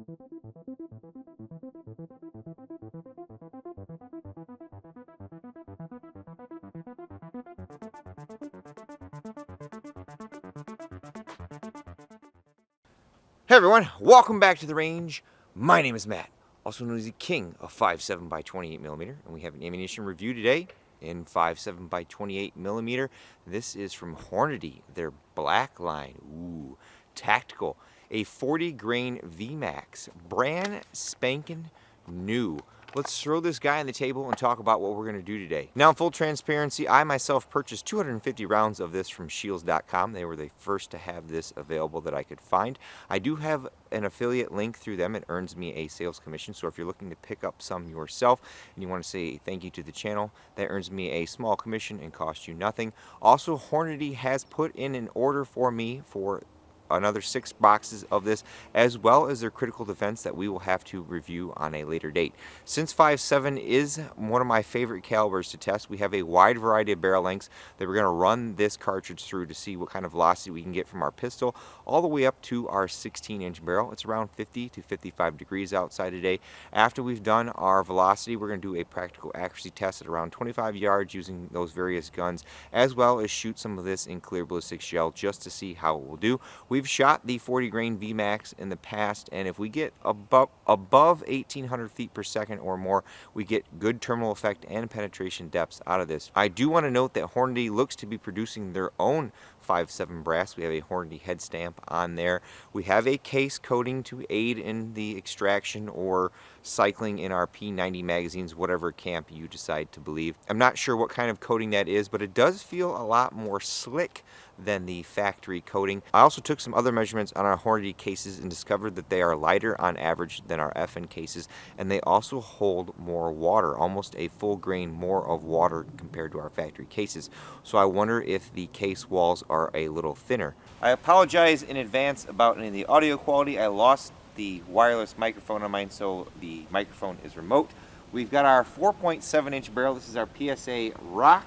Hey everyone, welcome back to the range. My name is Matt, also known as the king of 5.7x28mm, and we have an ammunition review today in 5.7x28mm. This is from Hornady, their black line. Ooh, tactical. A 40 grain VMAX, brand spanking new. Let's throw this guy on the table and talk about what we're going to do today. Now, in full transparency, I myself purchased 250 rounds of this from shields.com. They were the first to have this available that I could find. I do have an affiliate link through them. It earns me a sales commission, so if you're looking to pick up some yourself and you want to say thank you to the channel, that earns me a small commission and costs you nothing. Also, Hornady has put in an order for me for another 6 boxes of this, as well as their critical defense that we will have to review on a later date. Since 5.7 is one of my favorite calibers to test, we have a wide variety of barrel lengths that we're going to run this cartridge through to see what kind of velocity we can get from our pistol all the way up to our 16-inch barrel. It's around 50 to 55 degrees outside today. After we've done our velocity, we're going to do a practical accuracy test at around 25 yards using those various guns, as well as shoot some of this in clear ballistics gel just to see how it will do. We've shot the 40 grain VMAX in the past, and if we get above 1,800 feet per second or more, we get good terminal effect and penetration depths out of this. I do want to note that Hornady looks to be producing their own 5.7 brass. We have a Hornady head stamp on there. We have a case coating to aid in the extraction or cycling in our P90 magazines, whatever camp you decide to believe. I'm not sure what kind of coating that is, but it does feel a lot more slick than the factory coating. I also took some other measurements on our Hornady cases and discovered that they are lighter on average than our FN cases, and they also hold more water, almost a full grain more of water compared to our factory cases. So I wonder if the case walls are a little thinner. I apologize in advance about any of the audio quality. I lost the wireless microphone on mine, so the microphone is remote. We've got our 4.7-inch barrel. This is our PSA Rock.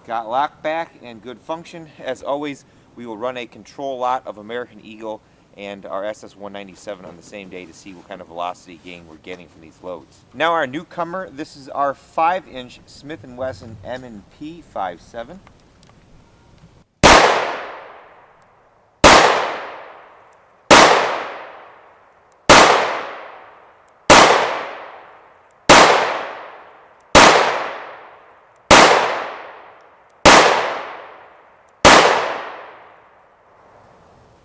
Got lock back and good function. As always, we will run a control lot of American Eagle and our SS-197 on the same day to see what kind of velocity gain we're getting from these loads. Now our newcomer, this is our 5-inch Smith & Wesson M&P 5.7.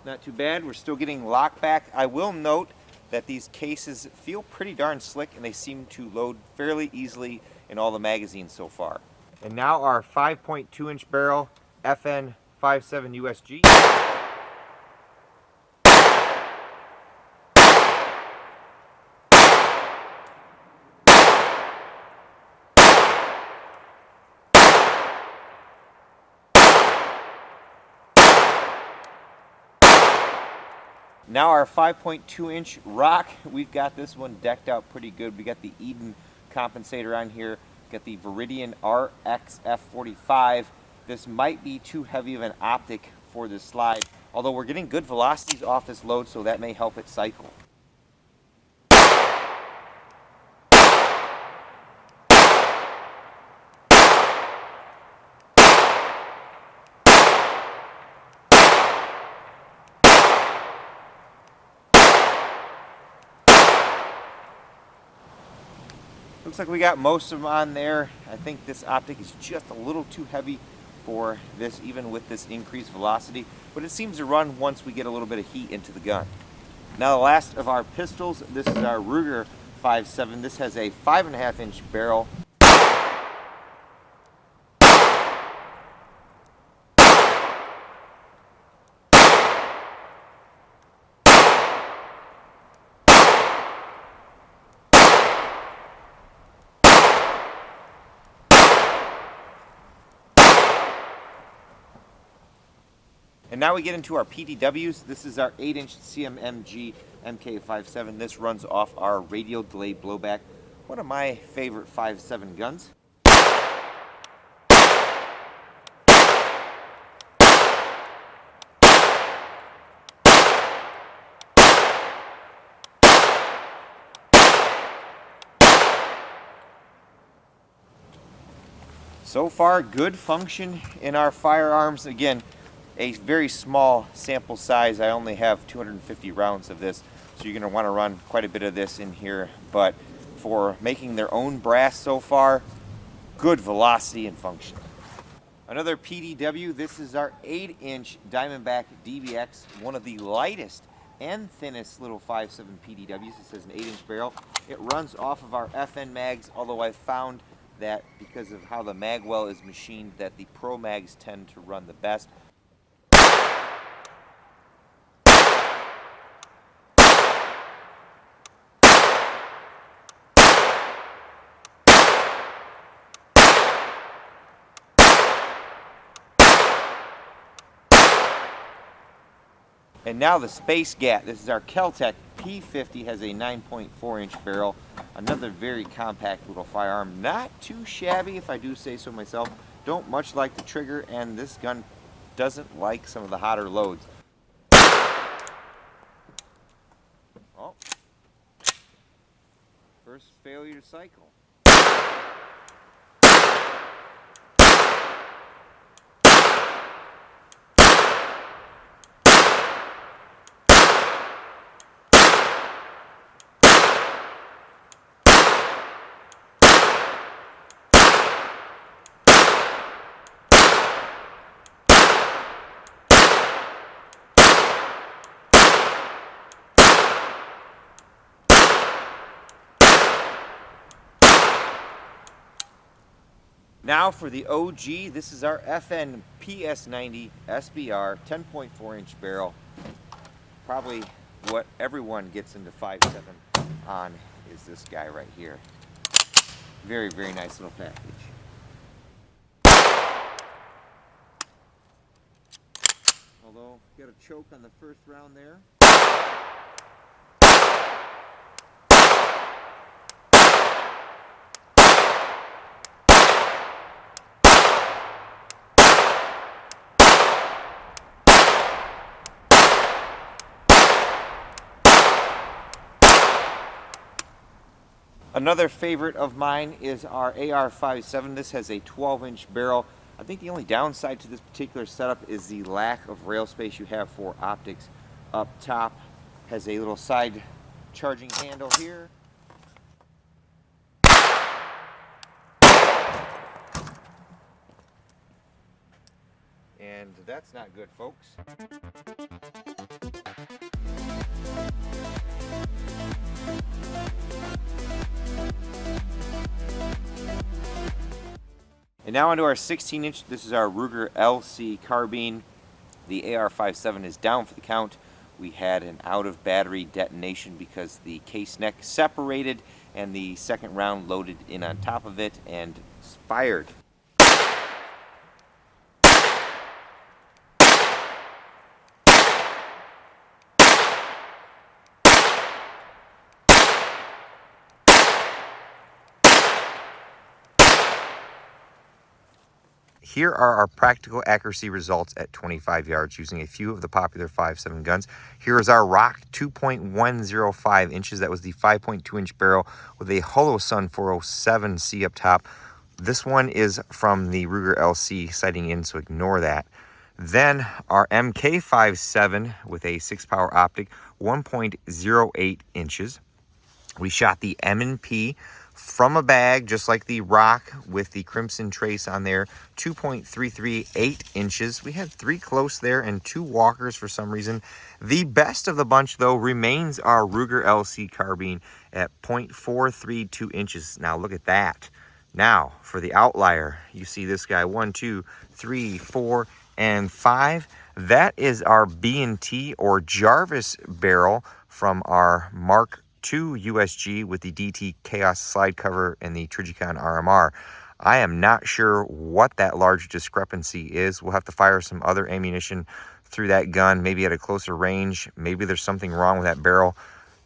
Not too bad, we're still getting lock back. I will note that these cases feel pretty darn slick and they seem to load fairly easily in all the magazines so far. And now our 5.2-inch barrel FN 5.7 USG. Now our 5.2-inch Rock, we've got this one decked out pretty good. We got the Eden compensator on here, got the Viridian RXF45. This might be too heavy of an optic for this slide, although we're getting good velocities off this load, so that may help it cycle. Looks like we got most of them on there. I think this optic is just a little too heavy for this, even with this increased velocity, but it seems to run once we get a little bit of heat into the gun. Now the last of our pistols, this is our Ruger 5.7. This has a 5.5-inch barrel. And now we get into our PDWs. This is our 8-inch CMMG MK57. This runs off our radial delay blowback, one of my favorite 5.7 guns. So far, good function in our firearms. Again, a very small sample size. I only have 250 rounds of this, so you're going to want to run quite a bit of this in here. But for making their own brass so far, good velocity and function. Another PDW, this is our 8-inch Diamondback DBX, one of the lightest and thinnest little 5.7 PDWs. It says an 8-inch barrel. It runs off of our FN mags, although I found that because of how the mag well is machined, that the Pro mags tend to run the best. And now the Space Gat. This is our Kel-Tec P50, has a 9.4-inch barrel. Another very compact little firearm. Not too shabby, if I do say so myself. Don't much like the trigger, and this gun doesn't like some of the hotter loads. Oh. First failure to cycle. Now for the OG, this is our FN PS90 SBR 10.4-inch barrel. Probably what everyone gets into 5.7 on is this guy right here. Very, very nice little package. Although, got a choke on the first round there. Another favorite of mine is our AR-57. This has a 12-inch barrel. I think the only downside to this particular setup is the lack of rail space you have for optics. Up top has a little side charging handle here. And that's not good, folks. And now onto our 16-inch. This is our Ruger LC carbine. The AR-57 is down for the count. We had an out-of-battery detonation because the case neck separated and the second round loaded in on top of it and fired. Here are our practical accuracy results at 25 yards using a few of the popular 5.7 guns. Here is our ROC 2.105 inches. That was the 5.2-inch barrel with a Holosun 407C up top. This one is from the Ruger LC sighting in, so ignore that. Then our MK57 with a 6-power optic, 1.08 inches. We shot the M&P from a bag, just like the ROC with the crimson trace on there, 2.338 inches. We had 3 close there and 2 walkers for some reason. The best of the bunch, though, remains our Ruger LC carbine at 0.432 inches. Now, look at that. Now, for the outlier, you see this guy, 1, 2, 3, 4, and 5. That is our B&T or Jarvis barrel from our Mark II USG with the DT Chaos slide cover and the Trigicon RMR. I am not sure what that large discrepancy is. We'll have to fire some other ammunition through that gun, maybe at a closer range. Maybe there's something wrong with that barrel.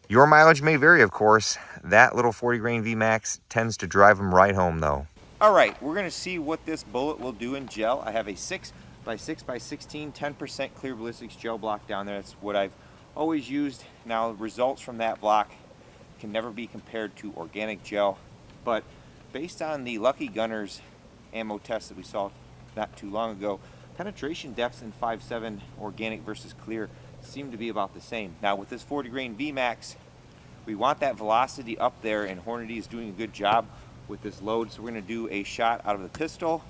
Your mileage may vary, of course. That little 40 grain VMAX tends to drive them right home, though. All right, we're gonna see what this bullet will do in gel. I have a 6x6x16, 10% clear ballistics gel block down there. That's what I've always used. Now, results from that block can never be compared to organic gel, but based on the Lucky Gunner's ammo test that we saw not too long ago, penetration depths in 5.7 organic versus clear seem to be about the same. Now with this 40 grain VMAX, we want that velocity up there, and Hornady is doing a good job with this load. So we're going to do a shot out of the pistol,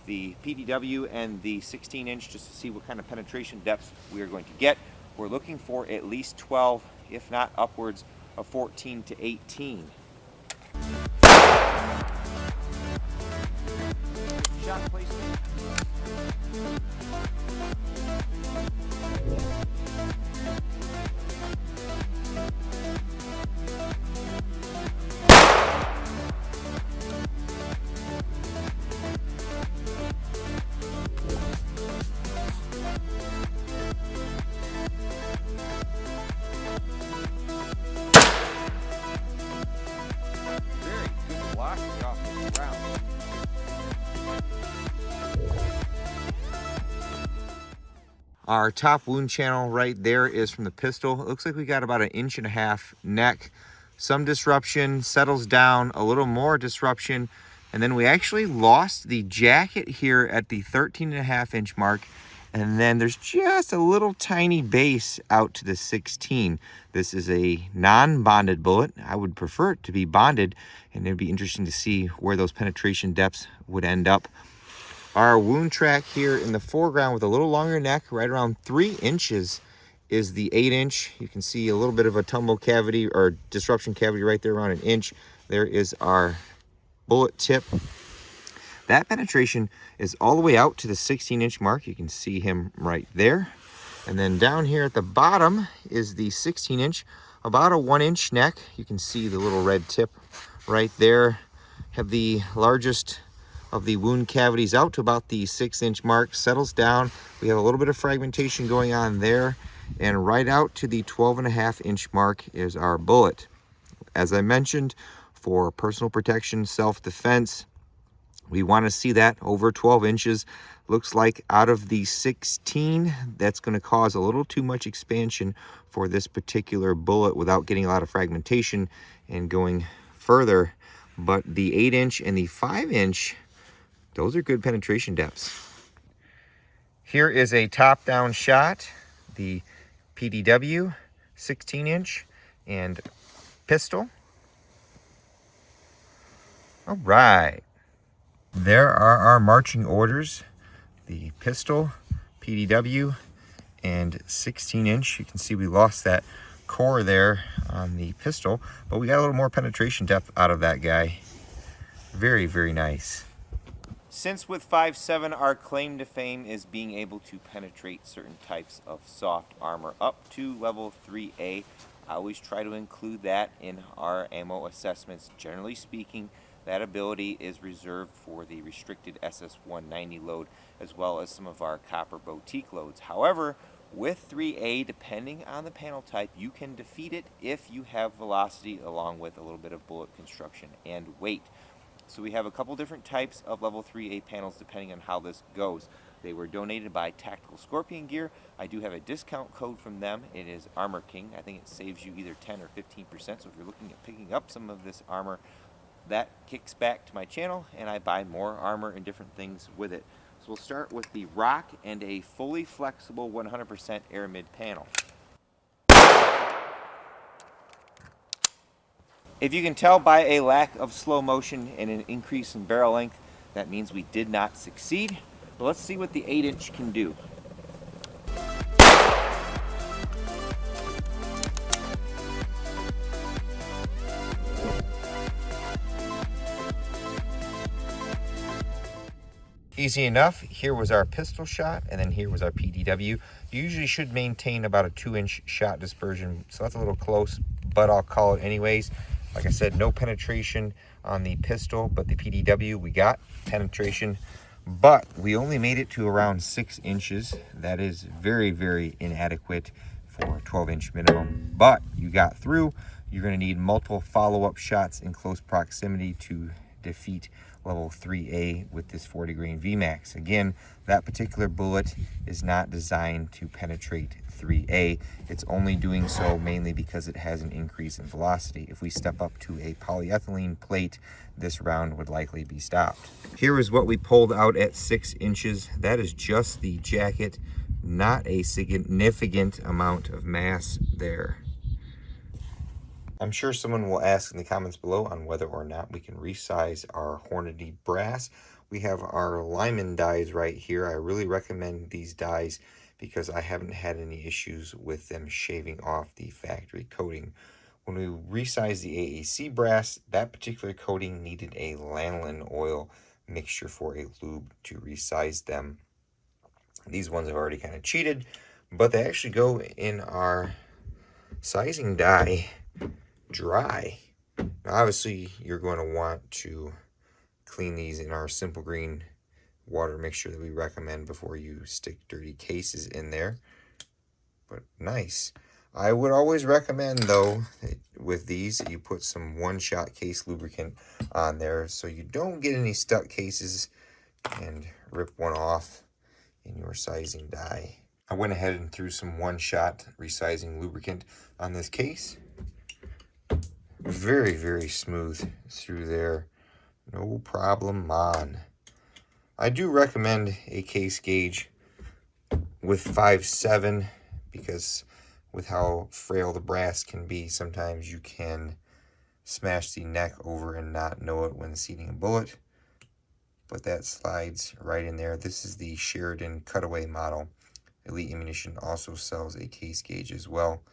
the PDW, and the 16-inch just to see what kind of penetration depths we are going to get. We're looking for at least 12, if not upwards of 14 to 18. Shot placement. Our top wound channel right there is from the pistol. It looks like we got about 1.5 inch neck. Some disruption, settles down, a little more disruption, and then we actually lost the jacket here at the 13.5 inch mark, and then there's just a little tiny base out to the 16. This is a non-bonded bullet. I would prefer it to be bonded, and it'd be interesting to see where those penetration depths would end up. Our wound track here in the foreground with a little longer neck, right around 3 inches, is the 8-inch. You can see a little bit of a tumble cavity or disruption cavity right there around 1 inch. There is our bullet tip. That penetration is all the way out to the 16-inch mark. You can see him right there. And then down here at the bottom is the 16-inch, about a 1-inch neck. You can see the little red tip right there. Have the largest of the wound cavities out to about the 6-inch mark, settles down. We have a little bit of fragmentation going on there, and right out to the 12.5 inch mark is our bullet. As I mentioned, for personal protection, self-defense, we want to see that over 12 inches. Looks like out of the 16, that's going to cause a little too much expansion for this particular bullet without getting a lot of fragmentation and going further. But the 8-inch and the 5-inch, those are good penetration depths. Here is a top-down shot, the PDW 16-inch and pistol. All right. There are our marching orders. The pistol, PDW, and 16-inch. You can see we lost that core there on the pistol, but we got a little more penetration depth out of that guy. Very, very nice. Since with 5.7, our claim to fame is being able to penetrate certain types of soft armor up to level 3A, I always try to include that in our ammo assessments. Generally speaking, that ability is reserved for the restricted SS190 load, as well as some of our copper boutique loads. However, with 3A, depending on the panel type, you can defeat it if you have velocity along with a little bit of bullet construction and weight. So we have a couple different types of level 3A panels depending on how this goes. They were donated by Tactical Scorpion Gear. I do have a discount code from them. It is Armor King. I think it saves you either 10 or 15%. So if you're looking at picking up some of this armor, that kicks back to my channel and I buy more armor and different things with it. So we'll start with the Rock and a fully flexible 100% air mid panel. If you can tell by a lack of slow motion and an increase in barrel length, that means we did not succeed. But let's see what the 8-inch can do. Easy enough. Here was our pistol shot, and then here was our PDW. You usually should maintain about a 2-inch shot dispersion, so that's a little close, but I'll call it anyways. Like I said, no penetration on the pistol, but the PDW, we got penetration but we only made it to around 6 inches. That is very, very inadequate for a 12-inch minimum, but you got through. You're going to need multiple follow-up shots in close proximity to defeat level 3A with this 40 grain VMAX. Again, that particular bullet is not designed to penetrate 3A. It's only doing so mainly because it has an increase in velocity. If we step up to a polyethylene plate, this round would likely be stopped. Here is what we pulled out at 6 inches. That is just the jacket, not a significant amount of mass there. I'm sure someone will ask in the comments below on whether or not we can resize our Hornady brass. We have our Lyman dies right here. I really recommend these dies because I haven't had any issues with them shaving off the factory coating. When we resized the AAC brass, that particular coating needed a lanolin oil mixture for a lube to resize them. These ones have already kind of cheated, but they actually go in our sizing die dry. Now, obviously, you're going to want to clean these in our simple green water mixture that we recommend before you stick dirty cases in there. But nice. I would always recommend, though, with these, that you put some one-shot case lubricant on there so you don't get any stuck cases and rip one off in your sizing die. I went ahead and threw some one-shot resizing lubricant on this case. Very, very smooth through there. No problem on. I do recommend a case gauge with 5.7 because with how frail the brass can be, sometimes you can smash the neck over and not know it when seating a bullet. But that slides right in there. This is the Sheridan cutaway model. Elite Ammunition also sells a case gauge as well.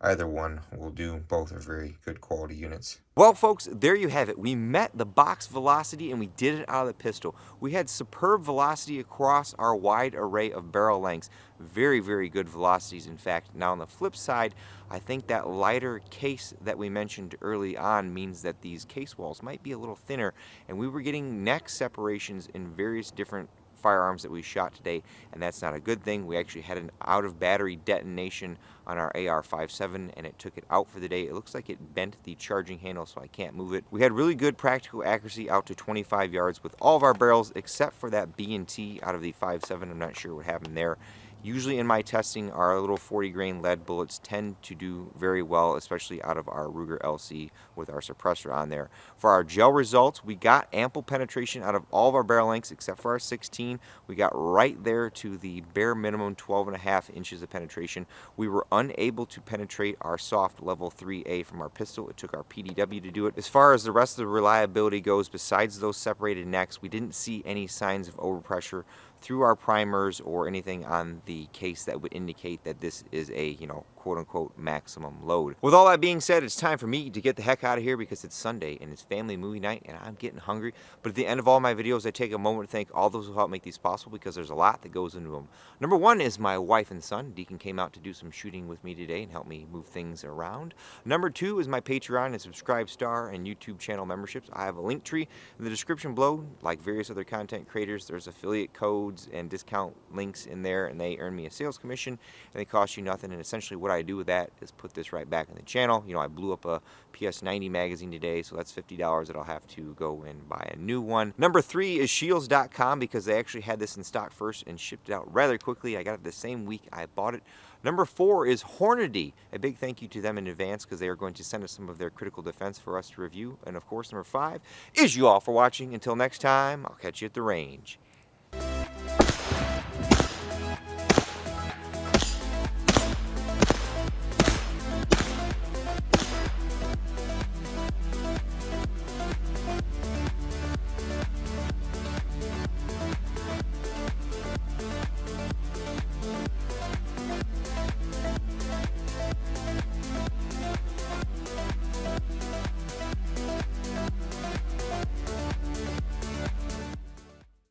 Either one will do. Both are very good quality units. Well, folks, there you have it. We met the box velocity and we did it out of the pistol. We had superb velocity across our wide array of barrel lengths. Very, very good velocities, in fact. Now, on the flip side, I think that lighter case that we mentioned early on means that these case walls might be a little thinner, and we were getting neck separations in various different firearms that we shot today, and that's not a good thing. We actually had an out of battery detonation on our AR-57 and it took it out for the day. It looks like it bent the charging handle, so I can't move it. We had really good practical accuracy out to 25 yards with all of our barrels except for that B&T out of the 5.7. I'm not sure what happened there. Usually in my testing, our little 40 grain lead bullets tend to do very well, especially out of our Ruger LC with our suppressor on there. For our gel results, we got ample penetration out of all of our barrel lengths except for our 16. We got right there to the bare minimum 12.5 inches of penetration. We were unable to penetrate our soft level 3A from our pistol. It took our PDW to do it. As far as the rest of the reliability goes, besides those separated necks, we didn't see any signs of overpressure through our primers or anything on the case that would indicate that this is a, quote-unquote maximum load. With all that being said, it's time for me to get the heck out of here because it's Sunday and it's family movie night and I'm getting hungry. But at the end of all my videos, I take a moment to thank all those who help make these possible because there's a lot that goes into them. Number one is my wife and son. Deacon came out to do some shooting with me today and help me move things around. Number two is my Patreon and Subscribe Star and YouTube channel memberships. I have a link tree in the description below. Like various other content creators, there's affiliate codes and discount links in there, and they earn me a sales commission and they cost you nothing. And essentially what I do with that is put this right back in the channel. I blew up a PS90 magazine today, so that's $50 that I'll have to go and buy a new one. Number three is shields.com because they actually had this in stock first and shipped it out rather quickly. I got it the same week I bought it. Number four is Hornady. A big thank you to them in advance because they are going to send us some of their critical defense for us to review. And of course, number five is you all for watching. Until next time, I'll catch you at the range.